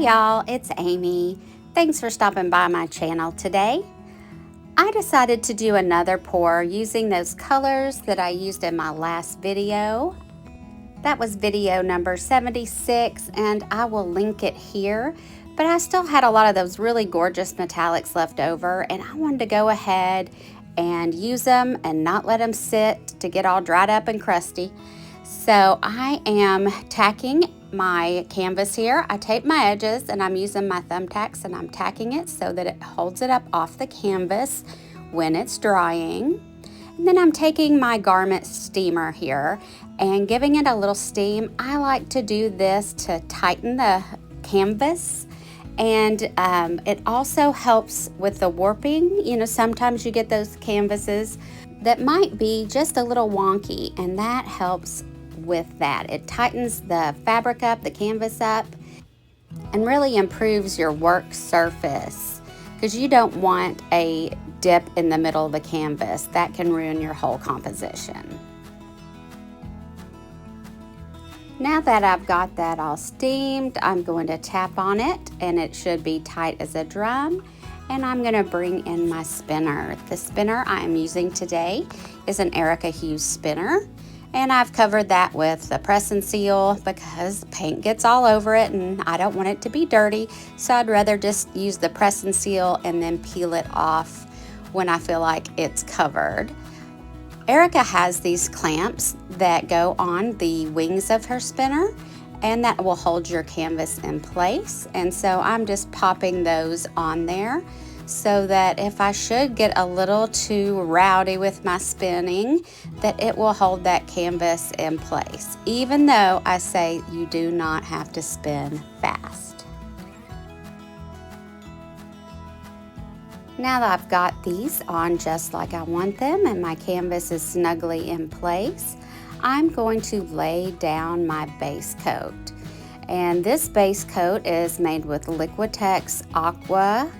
y'all, it's Amy. Thanks for stopping by my channel today. I decided to do another pour using those colors that I used in my last video. That was video number 76, and I will link it here. But I still had a lot of those really gorgeous metallics left over, and I wanted to go ahead and use them and not let them sit to get all dried up and crusty. So I am tacking my canvas here. I tape my edges and I'm using my thumbtacks and I'm tacking it so that it holds it up off the canvas when it's drying. And then I'm taking my garment steamer here and giving it a little steam. I like to do this to tighten the canvas, and it also helps with the warping. You know, sometimes you get those canvases that might be just a little wonky, and that helps with that. It tightens the fabric up, the canvas up, and really improves your work surface, because you don't want a dip in the middle of the canvas. That can ruin your whole composition. Now that I've got that all steamed, I'm going to tap on it, and it should be tight as a drum. And I'm going to bring in my spinner. The spinner I am using today is an Erica Hughes spinner. And I've covered that with the press and seal because paint gets all over it and I don't want it to be dirty. So I'd rather just use the press and seal and then peel it off when I feel like it's covered. Erica has these clamps that go on the wings of her spinner, and that will hold your canvas in place. And so I'm just popping those on there so that if I should get a little too rowdy with my spinning, that it will hold that canvas in place, even though I say you do not have to spin fast. Now that I've got these on just like I want them and my canvas is snugly in place, I'm going to lay down my base coat. And this base coat is made with Liquitex, Aqua,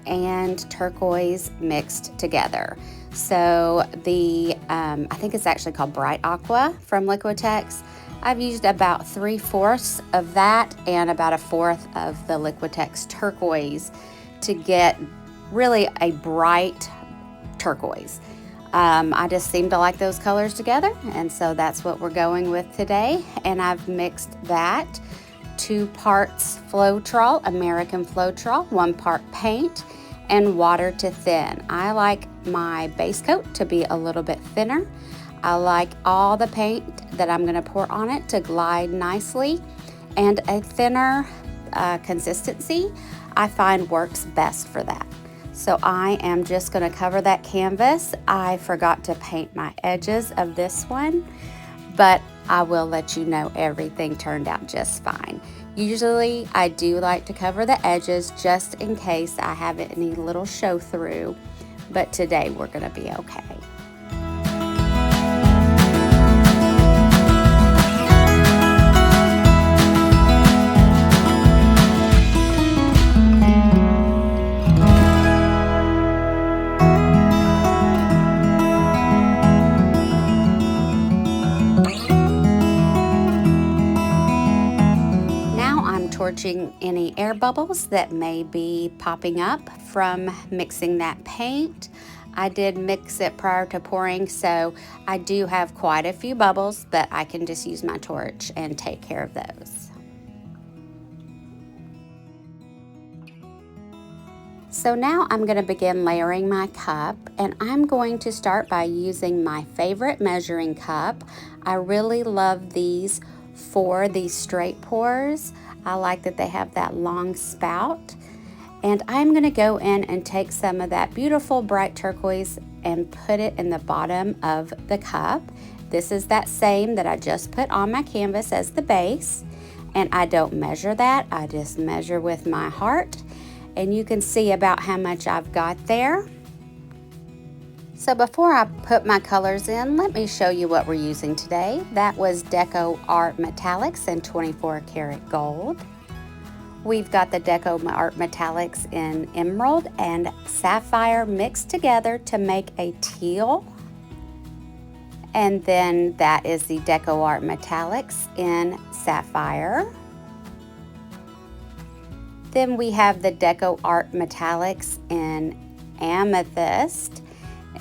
and Turquoise mixed together. So I think it's actually called Bright Aqua from Liquitex. I've used about 3/4 of that and about 1/4 of the Liquitex Turquoise to get really a bright turquoise. I just seem to like those colors together, and so that's what we're going with today. And I've mixed that 2 parts Floetrol, American Floetrol, 1 part paint, and water to thin. I like my base coat to be a little bit thinner. I like all the paint that I'm going to pour on it to glide nicely, and a thinner consistency I find works best for that. So I am just going to cover that canvas. I forgot to paint my edges of this one, but I will let you know everything turned out just fine. Usually I do like to cover the edges just in case I have any little show through, but today we're going to be okay. Torching any air bubbles that may be popping up from mixing that paint. I did mix it prior to pouring, so I do have quite a few bubbles, but I can just use my torch and take care of those. So now I'm going to begin layering my cup, and I'm going to start by using my favorite measuring cup. I really love these for these straight pours. I like that they have that long spout. And I'm going to go in and take some of that beautiful bright turquoise and put it in the bottom of the cup. This is that same that I just put on my canvas as the base. And I don't measure that, I just measure with my heart. And you can see about how much I've got there. So before I put my colors in, let me show you what we're using today. That was DecoArt Metallics in 24 karat gold. We've got the DecoArt Metallics in emerald and sapphire mixed together to make a teal. And then that is the DecoArt Metallics in sapphire. Then we have the DecoArt Metallics in Amethyst,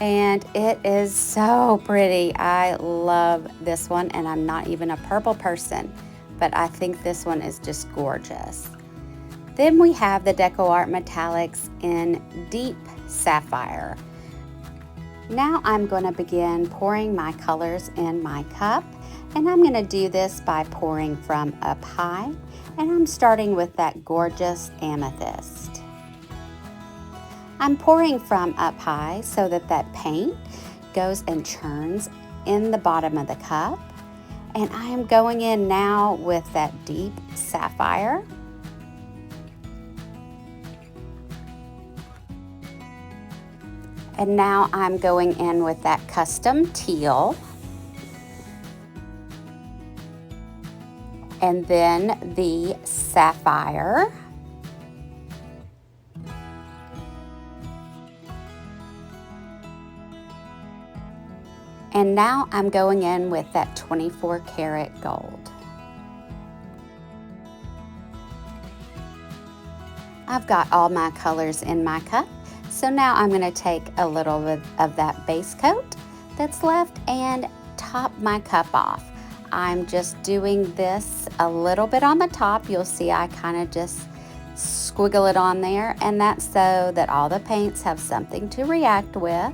and it is so pretty. I love this one, and I'm not even a purple person, but I think this one is just gorgeous. Then we have the DecoArt Metallics in Deep Sapphire. Now I'm going to begin pouring my colors in my cup, and I'm going to do this by pouring from up high, and I'm starting with that gorgeous Amethyst. I'm pouring from up high so that that paint goes and churns in the bottom of the cup, and I am going in now with that Deep Sapphire. And now I'm going in with that Custom Teal. And then the Sapphire. And now I'm going in with that 24 karat gold. I've got all my colors in my cup. So now I'm going to take a little bit of that base coat that's left and top my cup off. I'm just doing this a little bit on the top. You'll see I kind of just squiggle it on there, and that's so that all the paints have something to react with.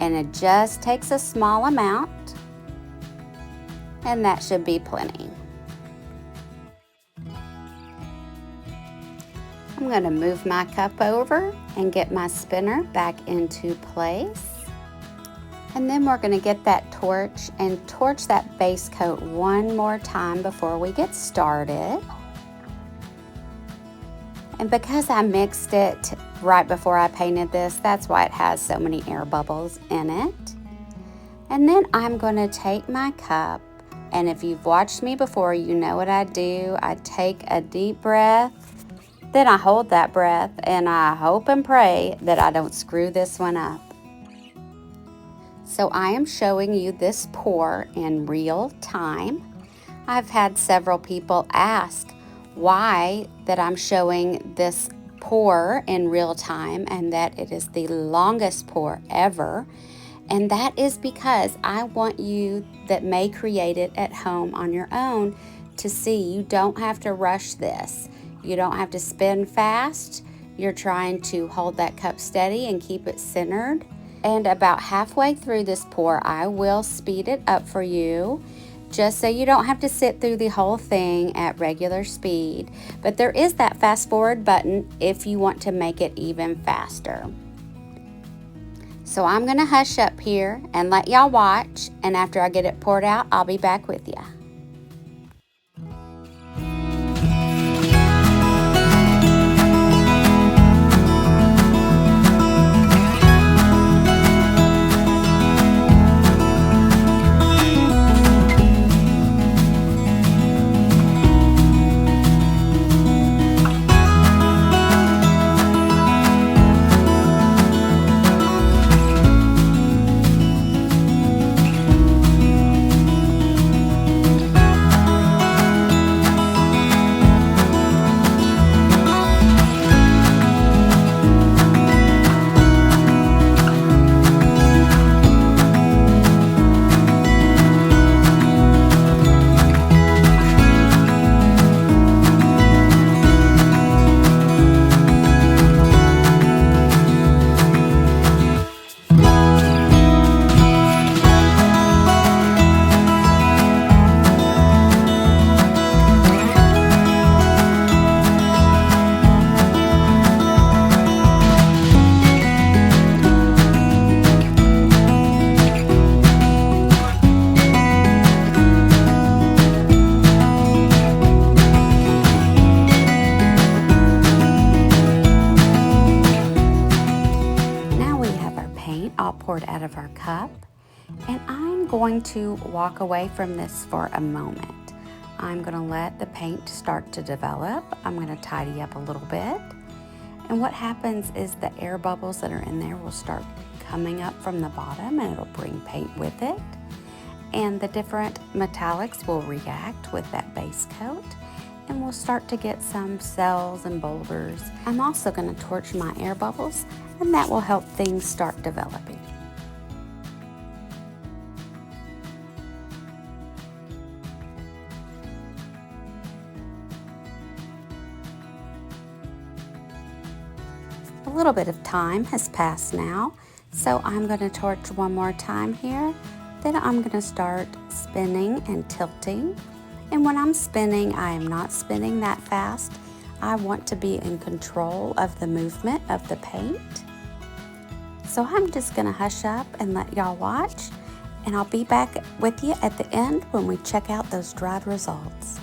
And it just takes a small amount, and that should be plenty. I'm going to move my cup over and get my spinner back into place. And then we're going to get that torch and torch that base coat one more time before we get started. And because I mixed it right before I painted this, that's why it has so many air bubbles in it. And then I'm going to take my cup, and if you've watched me before, you know what I do. I take a deep breath. Then I hold that breath, and I hope and pray that I don't screw this one up. So I am showing you this pour in real time. I've had several people ask why that I'm showing this pour in real time and that it is the longest pour ever. And that is because I want you that may create it at home on your own to see you don't have to rush this. You don't have to spin fast. You're trying to hold that cup steady and keep it centered. And about halfway through this pour, I will speed it up for you, just so you don't have to sit through the whole thing at regular speed. But there is that fast forward button if you want to make it even faster. So I'm going to hush up here and let y'all watch, and after I get it poured out, I'll be back with you. Poured out of our cup, and I'm going to walk away from this for a moment. I'm going to let the paint start to develop. I'm going to tidy up a little bit, and what happens is the air bubbles that are in there will start coming up from the bottom, and it'll bring paint with it, and the different metallics will react with that base coat, and we'll start to get some cells and boulders. I'm also going to torch my air bubbles, and that will help things start developing. A little bit of time has passed now, so I'm going to torch one more time here. Then I'm going to start spinning and tilting. And when I'm spinning, I am not spinning that fast. I want to be in control of the movement of the paint. So I'm just going to hush up and let y'all watch, and I'll be back with you at the end when we check out those dried results.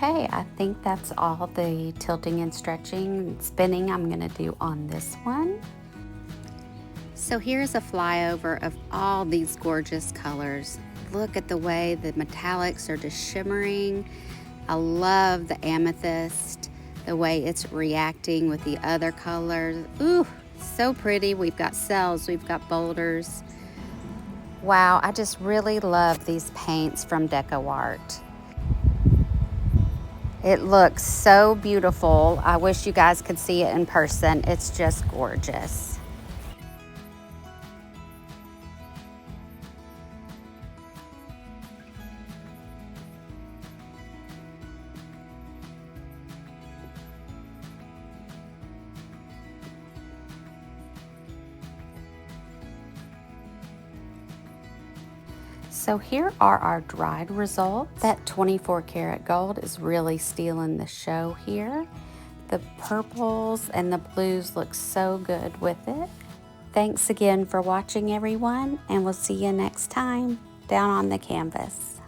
Okay, I think that's all the tilting and stretching and spinning I'm going to do on this one. So here's a flyover of all these gorgeous colors. Look at the way the metallics are just shimmering. I love the amethyst, the way it's reacting with the other colors. Ooh, so pretty. We've got cells, we've got boulders. Wow, I just really love these paints from DecoArt. It looks so beautiful. I wish you guys could see it in person. It's just gorgeous. So here are our dried results. That 24 karat gold is really stealing the show here. The purples and the blues look so good with it. Thanks again for watching, everyone, and we'll see you next time down on the canvas.